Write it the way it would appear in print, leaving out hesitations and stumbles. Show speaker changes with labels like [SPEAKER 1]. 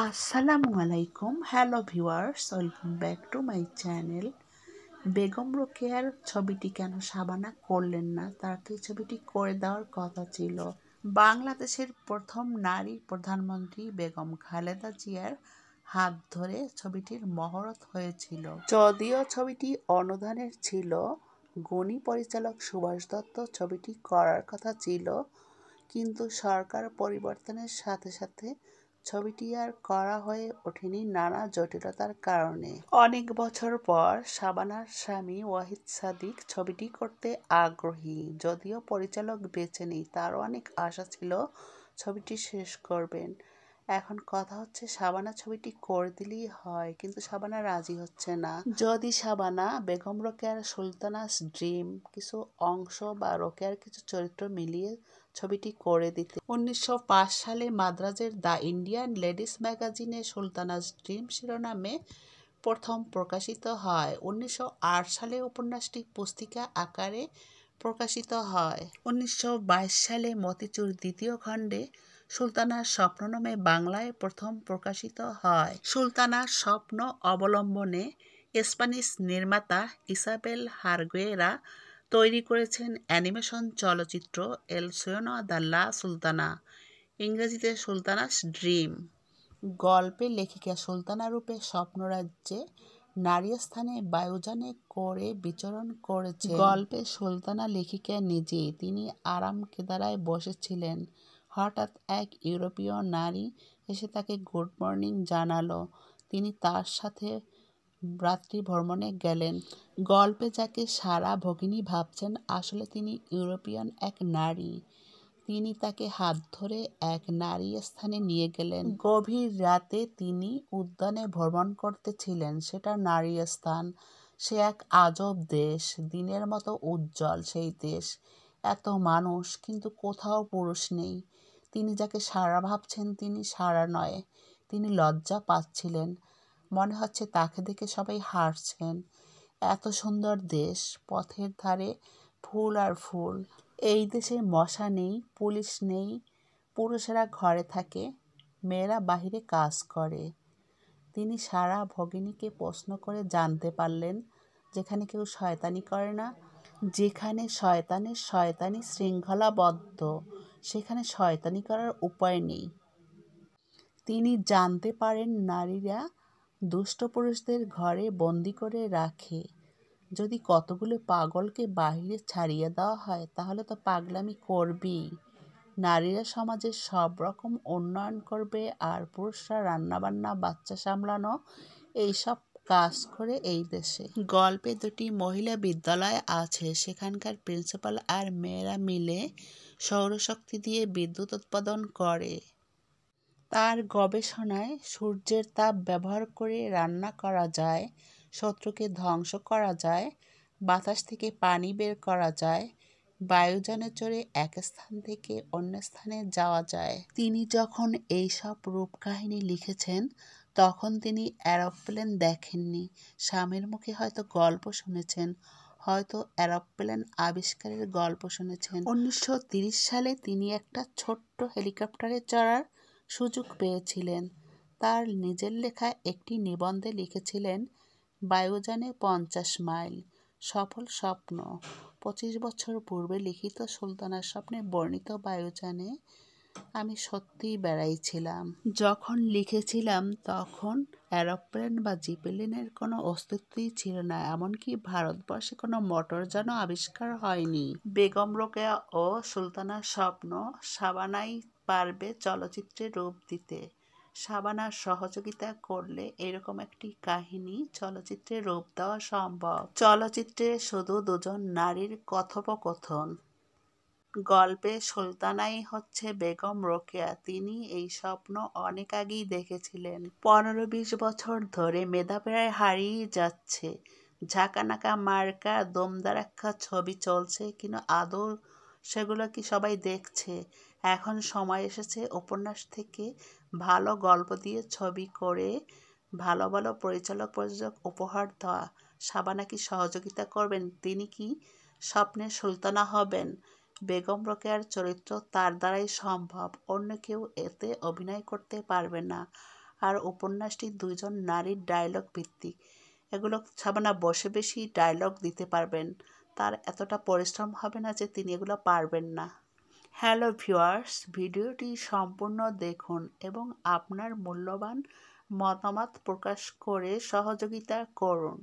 [SPEAKER 1] আসসালামু আলাইকুম, hello viewers, welcome back to my channel. Begum রোকেয়ার ছবিটি কেন শাবানা করলেন না? তার তো এই ছবিটি করে দেওয়ার কথা ছিল। বাংলাদেশের প্রথম নারী প্রধানমন্ত্রী বেগম খালেদা জিয়ার হাত ধরে ছবিটির মহরত হয়েছিল। যদিও ছবিটি অনুদানের ছিল, গুণী পরিচালক সুভাষ দত্ত ছবিটি করার কথা ছিল, কিন্তু সরকার পরিবর্তনের সাথে সাথে ছবিটি আর করা হয়ে ওঠেনি নানা জটিলতার কারণে। অনেক বছর পর শাবানার স্বামী ওয়াহিদ সাদিক ছবিটি করতে আগ্রহী, যদিও পরিচালক বেছে নেই। তারও অনেক আশা ছিল ছবিটি শেষ করবেন। এখন কথা হচ্ছে শাবানা ছবিটি করে দিলেই হয়, কিন্তু শাবানা রাজি হচ্ছে না। যদি শাবানা বেগম রোকেয়ার সুলতানাস ড্রিম কিছু অংশ বা রোকেয়ার কিছু চরিত্র মিলিয়ে ছবিটি করে দিতে। 1905 সালে মাদ্রাজের দ্য ইন্ডিয়ান লেডিস ম্যাগাজিনে সুলতানাস ড্রিম শিরোনামে প্রথম প্রকাশিত হয়। 1908 সালে উপন্যাসটি পুস্তিকা আকারে প্রকাশিত হয়। 1922 সালে মতিচুর দ্বিতীয় খণ্ডে সুলতানার স্বপ্ন নামে বাংলায় প্রথম প্রকাশিত হয়। সুলতানার স্বপ্ন অবলম্বনে স্প্যানিশ নির্মাতা ইসাবেল হারগুয়েরা তৈরি করেছেন অ্যানিমেশন চলচ্চিত্র এল সুয়েনো দ্য লা সুলতানা, ইংরেজিতে সুলতানাস ড্রিম। গল্পে লেখিকা সুলতানা রূপে স্বপ্নরাজ্যে নারী স্থানে বায়ুযানে করে বিচরণ করেছে। গল্পে সুলতানা লেখিকা নিজেই। তিনি আরাম কেদারায় বসেছিলেন। হঠাৎ এক ইউরোপীয় নারী এসে তাকে গুড মর্নিং জানালো। তিনি তার সাথে রাত্রি ভ্রমণে গেলেন। গল্পে যাকে সারা ভগিনী ভাবছেন, আসলে তিনি ইউরোপিয়ান এক নারী। তিনি তাকে হাত ধরে এক নারী স্থানে নিয়ে গেলেন। গভীর রাতে তিনি উদ্যানে ভ্রমণ করতেছিলেন। সেটা নারী স্থান। সে এক আজব দেশ, দিনের মতো উজ্জ্বল সেই দেশ। এত মানুষ, কিন্তু কোথাও পুরুষ নেই। তিনি যাকে সারা ভাবছেন তিনি সারা নয়। তিনি লজ্জা পাচ্ছিলেন। মনে হচ্ছে তাকে দেখে সবাই হাসছেন। এত সুন্দর দেশ, পথের ধারে ফুল আর ফুল। এই দেশে মশা নেই, পুলিশ নেই, পুরুষেরা ঘরে থাকে, মেয়েরা বাহিরে কাজ করে। তিনি সারা ভগিনীকে প্রশ্ন করে জানতে পারলেন, যেখানে কেউ শয়তানি করে না, যেখানে শয়তানের শয়তানি শৃঙ্খলাবদ্ধ, সেখানে শয়তানি করার উপায় নেই। তিনি জানতে পারেন নারীরা দুষ্ট পুরুষদের ঘরে বন্দি করে রাখে। যদি কতগুলো পাগলকে বাহিরে ছাড়িয়ে দেওয়া হয়, তাহলে তো পাগলামি করবেই। নারীরা সমাজের সব রকম উন্নয়ন করবে, আর পুরুষরা রান্নাবান্না, বাচ্চা সামলানো, এইসব কাজ করে এই দেশে। গল্পে দুটি মহিলা বিদ্যালয় আছে। সেখানকার প্রিন্সিপাল আর মেয়েরা মিলে সৌরশক্তি দিয়ে বিদ্যুৎ উৎপাদন করে। তার গবেষণায় সূর্যের তাপ ব্যবহার করে রান্না করা যায়, শত্রুকে ধ্বংস করা যায়, বাতাস থেকে পানি বের করা যায়, বায়ুযানে চড়ে এক স্থান থেকে অন্য স্থানে যাওয়া যায়। তিনি যখন এইসব রূপকাহিনী লিখেছেন, তখন তিনি এরোপ্লেন দেখেননি। স্বামীর মুখে হয়তো গল্প শুনেছেন, হয়তো এরোপ্লেন আবিষ্কারের গল্প শুনেছেন। 1930 সালে তিনি একটা ছোট্ট হেলিকপ্টারে চড়ার সুযোগ পেয়েছিলেন। তার নিজের লেখা একটি নিবন্ধে লিখেছিলেন, বায়ুযানে 50 মাইল, সফল স্বপ্ন। 25 বছর পূর্বে লিখিত সুলতানার স্বপ্নে বর্ণিত বায়ুযানে আমি সত্যিই বেড়াইছিলাম। যখন লিখেছিলাম তখন এরোপ্লেন বা জিপেলিনের কোনো অস্তিত্বই ছিল না। এমনকি ভারতবর্ষে কোনো মোটরযানও আবিষ্কার হয়নি। বেগম রোকেয়া ও সুলতানার স্বপ্ন শাবানাই পারবে চলচ্চিত্রে রূপ দিতে। শাবানার সহযোগিতা করলে এরকম একটি কাহিনী চলচ্চিত্রে রূপ দেওয়া সম্ভব। চলচ্চিত্রে শুধু দুজন নারীর কথোপকথন। গল্পে সুলতানাই হচ্ছে বেগম রোকেয়া। তিনি এই স্বপ্ন অনেক আগেই দেখেছিলেন। 15-20 বছর ধরে মেধা প্রায় হারিয়ে যাচ্ছে। ঝাঁকানাকা মার্কা দমদারাক্কা ছবি চলছে, কিন্তু আদৌ সেগুলো কি সবাই দেখছে? এখন সময় এসেছে উপন্যাস থেকে ভালো গল্প দিয়ে ছবি করে ভালো ভালো পরিচালক প্রযোজক উপহার দেওয়া। শাবানা কি সহযোগিতা করবেন? তিনি কি স্বপ্নের সুলতানা হবেন? বেগম রোকেয়ার চরিত্র তার দ্বারাই সম্ভব, অন্য কেউ এতে অভিনয় করতে পারবে না। আর উপন্যাসটি দুইজন নারীর ডায়লগ ভিত্তিক। এগুলো শাবানা বসে বেশি ডায়লগ দিতে পারবেন, তার এতটা পরিশ্রম হবে না যে তিনি এগুলো পারবেন না। হ্যালো ভিউয়ার্স, ভিডিওটি সম্পূর্ণ দেখুন এবং আপনার মূল্যবান মতামত প্রকাশ করে সহযোগিতা করুন।